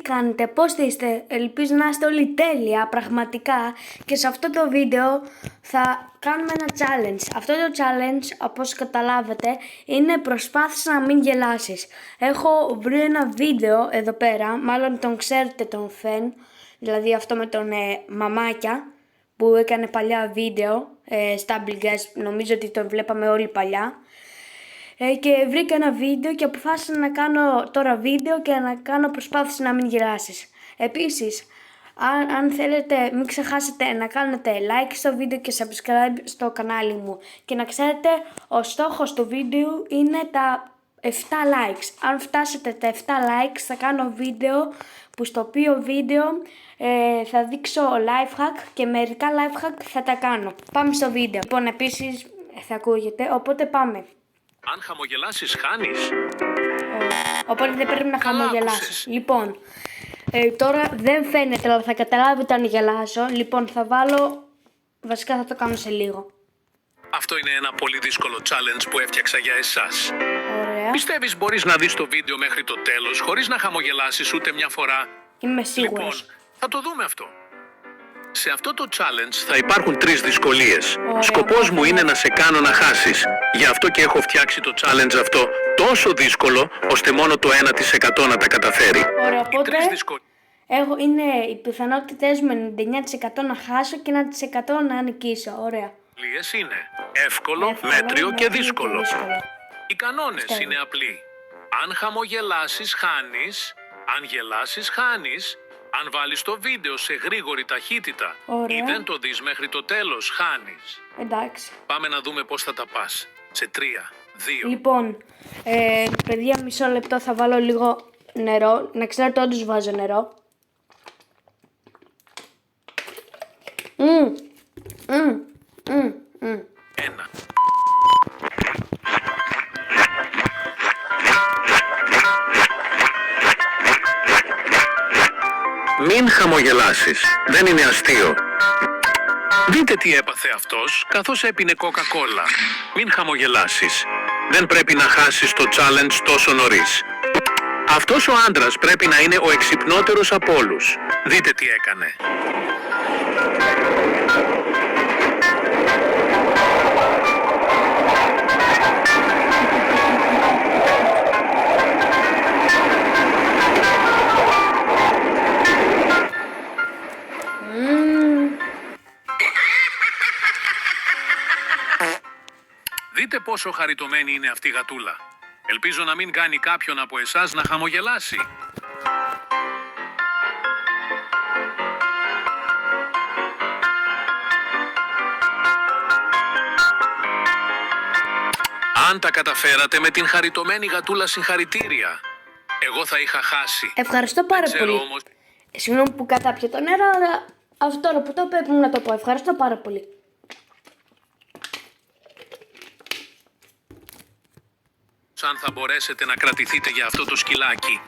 κάνετε, πώς είστε? Ελπίζω να είστε όλοι τέλεια, πραγματικά. Και σε αυτό το βίντεο θα κάνουμε ένα challenge. Αυτό το challenge, όπως καταλάβετε, είναι προσπάθησε να μην γελάσεις. Έχω βρει ένα βίντεο εδώ πέρα, μάλλον τον ξέρετε τον Φεν, δηλαδή αυτό με τον μαμάκια, που έκανε παλιά βίντεο, Stumble Guys, νομίζω ότι τον βλέπαμε όλοι παλιά. Και βρήκα ένα βίντεο και αποφάσισα να κάνω τώρα βίντεο και να κάνω προσπάθηση να μην γελάσεις. Επίσης, αν θέλετε μην ξεχάσετε να κάνετε like στο βίντεο και subscribe στο κανάλι μου. Και να ξέρετε, ο στόχος του βίντεο είναι τα 7 likes. Αν φτάσετε τα 7 likes θα κάνω βίντεο που στο οποίο βίντεο θα δείξω life hack και μερικά life hack θα τα κάνω. Πάμε στο βίντεο. Λοιπόν, επίσης θα ακούγεται, οπότε πάμε. Αν χαμογελάσεις χάνεις. Οπότε δεν πρέπει να χαμογελάσεις. Λοιπόν, τώρα δεν φαίνεται, αλλά θα καταλάβετε αν γελάσω. Λοιπόν, θα βάλω, βασικά θα το κάνω σε λίγο. Αυτό είναι ένα πολύ δύσκολο challenge που έφτιαξα για εσάς. Ωραία. Πιστεύεις μπορείς να δεις το βίντεο μέχρι το τέλος χωρίς να χαμογελάσεις ούτε μια φορά? Είμαι σίγουρος. Λοιπόν, θα το δούμε αυτό. Σε αυτό το challenge θα υπάρχουν 3 δυσκολίες. Σκοπός μου είναι να σε κάνω να χάσεις. Γι' αυτό και έχω φτιάξει το challenge αυτό τόσο δύσκολο, ώστε μόνο το 1% να τα καταφέρει. Ωραία, οπότε Οι 3 δυσκολίες είναι οι πιθανότητες μου 99% να χάσω και 1% να νικήσω. Ωραία. είναι εύκολο, μέτριο και δύσκολο. Οι κανόνες είναι απλοί. Αν χαμογελάσεις χάνεις, αν γελάσεις χάνεις, αν βάλεις το βίντεο σε γρήγορη ταχύτητα ή δεν το δεις μέχρι το τέλος χάνεις. Εντάξει. Πάμε να δούμε πώς θα τα πας. Σε 3, 2... Λοιπόν, παιδιά, μισό λεπτό, θα βάλω λίγο νερό. Να ξέρετε, όντως βάζω νερό. Ένα. Μην χαμογελάσεις. Δεν είναι αστείο. Δείτε τι έπαθε αυτός καθώς έπινε κόκα-κόλα. Μην χαμογελάσεις. Δεν πρέπει να χάσεις το challenge τόσο νωρίς. Αυτός ο άντρας πρέπει να είναι ο εξυπνότερος από όλους. Δείτε τι έκανε. Δείτε πόσο χαριτωμένη είναι αυτή η γατούλα. Ελπίζω να μην κάνει κάποιον από εσάς να χαμογελάσει. Αν τα καταφέρατε με την χαριτωμένη γατούλα, συγχαρητήρια. Εγώ θα είχα χάσει. Ευχαριστώ πάρα πολύ. Όμως... Συγγνώμη που κατάπια το νερό, αλλά αυτό τώρα που το πρέπει να το πω. Ευχαριστώ πάρα πολύ. Αν θα μπορέσετε να κρατηθείτε για αυτό το σκυλάκι.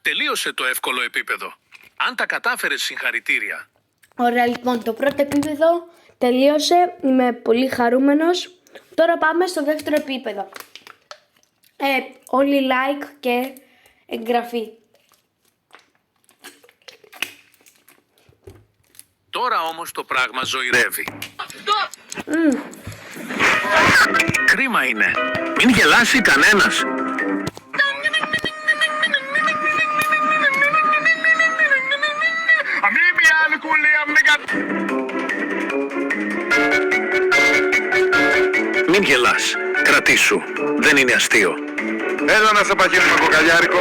Τελείωσε το εύκολο επίπεδο. Αν τα κατάφερες, συγχαρητήρια. Ωραία, λοιπόν, το πρώτο επίπεδο τελείωσε. Είμαι πολύ χαρούμενος. Τώρα πάμε στο δεύτερο επίπεδο. Όλοι like και εγγραφή. Τώρα όμως το πράγμα ζωηρεύει. Κρίμα είναι. Μην γελάσει κανένας. Μην γελάς. Κρατήσου. Δεν είναι αστείο. Έλα να σε παχύνουμε κοκαλιάρικο.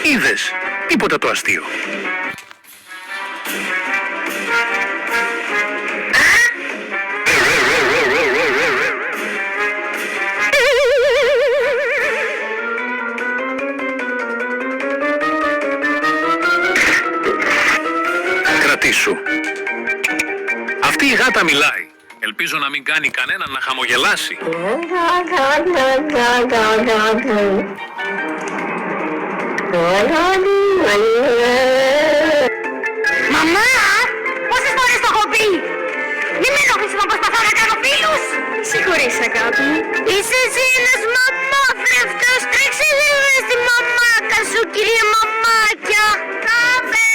Είδες. Τίποτα το αστείο. Κρατήσου. Αυτή η γάτα μιλάει. ελπίζω να μην κάνει κανέναν να χαμογελάσει. Μαμά, πόσες φορές το έχω πει! Μην με ενοχλείς να προσπαθώ να κάνω φίλους! Συγχωρείς, αγάπη μου. Είσαι εσύ ένας μαμόθρευτος! Τρέξε λίγο στη μαμάκα σου, κυρία μαμάκια! Κάμε!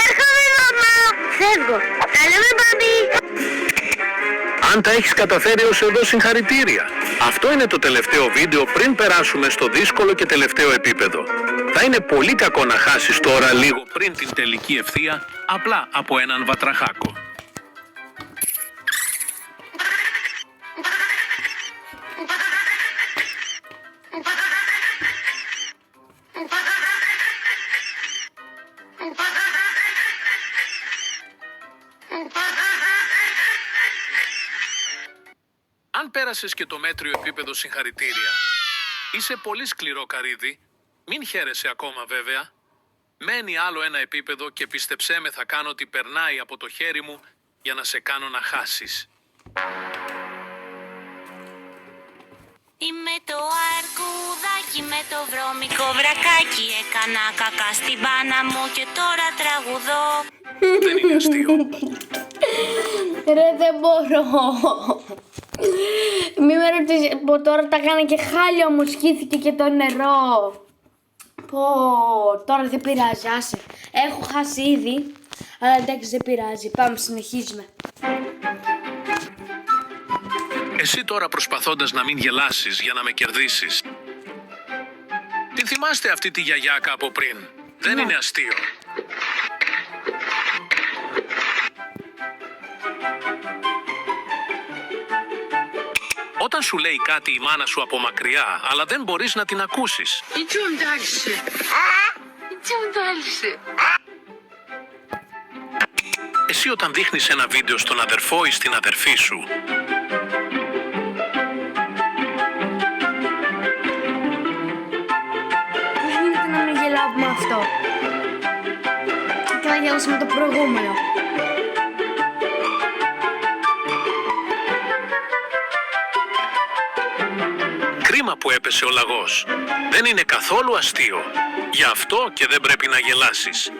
Έρχομαι, μαμά! Φεύγω! Τα λέμε, μπαμπί! Αν τα έχεις καταφέρει ως εδώ, συγχαρητήρια. Αυτό είναι το τελευταίο βίντεο πριν περάσουμε στο δύσκολο και τελευταίο επίπεδο. Θα είναι πολύ κακό να χάσεις τώρα λίγο πριν την τελική ευθεία, απλά από έναν βατραχάκο. Αν πέρασες και το μέτριο επίπεδο, συγχαρητήρια. Είσαι πολύ σκληρό καρύδι. Μην χαίρεσαι ακόμα βέβαια. Μένει άλλο ένα επίπεδο και πίστεψέ με, θα κάνω ότι περνάει από το χέρι μου για να σε κάνω να χάσεις. Είμαι το αρκουδάκι με το βρώμικο βρακάκι. Έκανα κακά στην μπάνα μου και τώρα τραγουδώ. Δεν είναι αστείο. Ρε, δεν μπορώ. Μη με ρωτήσεις, τώρα τα έκανα και χάλια μου, σκήθηκε και το νερό. Πω, τώρα δεν πειράζει, άσε. Έχω χάσει ήδη, αλλά εντάξει, δεν πειράζει. Πάμε, συνεχίζουμε. Εσύ τώρα προσπαθώντας να μην γελάσεις για να με κερδίσεις. Την θυμάστε αυτή τη γιαγιάκα από πριν? Δεν είναι αστείο. Όταν σου λέει κάτι η μάνα σου από μακριά, αλλά δεν μπορείς να την ακούσεις. Идем дальше. Идем дальше. Εσύ όταν δείχνεις ένα βίντεο στον αδερφό ή στην αδερφή σου, Δεν γίνεται να μην γελάω με αυτό. Και να γέλασα με το προηγούμενο. κρίμα που έπεσε ο λαγός. Δεν είναι καθόλου αστείο. Γι' αυτό και δεν πρέπει να γελάσεις.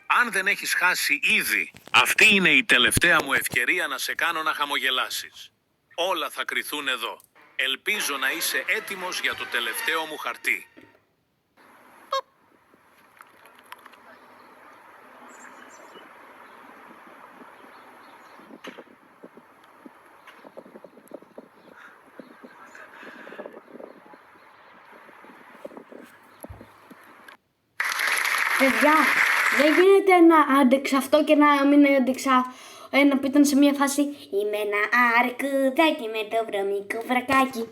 Αν δεν έχεις χάσει ήδη, αυτή είναι η τελευταία μου ευκαιρία να σε κάνω να χαμογελάσεις. Όλα θα κριθούν εδώ. Ελπίζω να είσαι έτοιμος για το τελευταίο μου χαρτί. Παιδιά, δεν γίνεται να άντεξα αυτό και να μην άντεξα ένα που ήταν σε μια φάση. Είμαι ένα αρκουδάκι με το βρωμικό βρακάκι.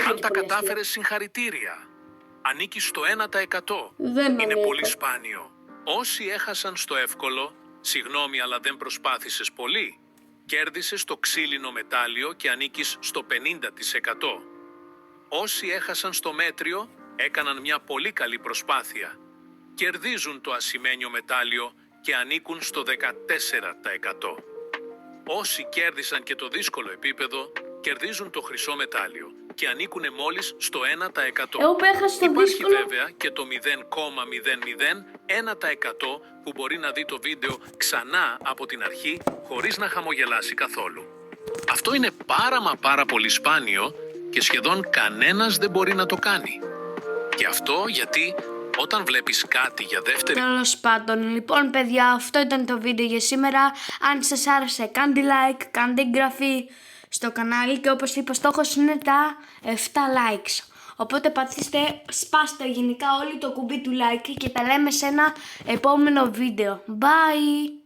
Αν τα κατάφερες, συγχαρητήρια. Ανήκεις στο 1%. Δεν είναι ανήκω. πολύ σπάνιο. Όσοι έχασαν στο εύκολο, συγγνώμη αλλά δεν προσπάθησες πολύ, κέρδισες το ξύλινο μετάλλιο και ανήκεις στο 50%. Όσοι έχασαν στο μέτριο, έκαναν μια πολύ καλή προσπάθεια. Κερδίζουν το ασημένιο μετάλλιο και ανήκουν στο 14%. Όσοι κέρδισαν και το δύσκολο επίπεδο, κερδίζουν το χρυσό μετάλλιο και ανήκουν μόλις στο 1%. Εγώ που έχασα το Υπάρχει δύσκολο. βέβαια και το 0,001% που μπορεί να δει το βίντεο ξανά από την αρχή χωρίς να χαμογελάσει καθόλου. Αυτό είναι πάρα πολύ σπάνιο και σχεδόν κανένας δεν μπορεί να το κάνει. Και αυτό γιατί όταν βλέπεις κάτι για δεύτερη... Τέλος πάντων, λοιπόν παιδιά, αυτό ήταν το βίντεο για σήμερα. Αν σας άρεσε, κάντε like, κάντε εγγραφή στο κανάλι και όπως είπα, στόχος είναι τα 7 likes. Οπότε πατήστε, σπάστε γενικά όλοι το κουμπί του like και τα λέμε σε ένα επόμενο βίντεο. Bye!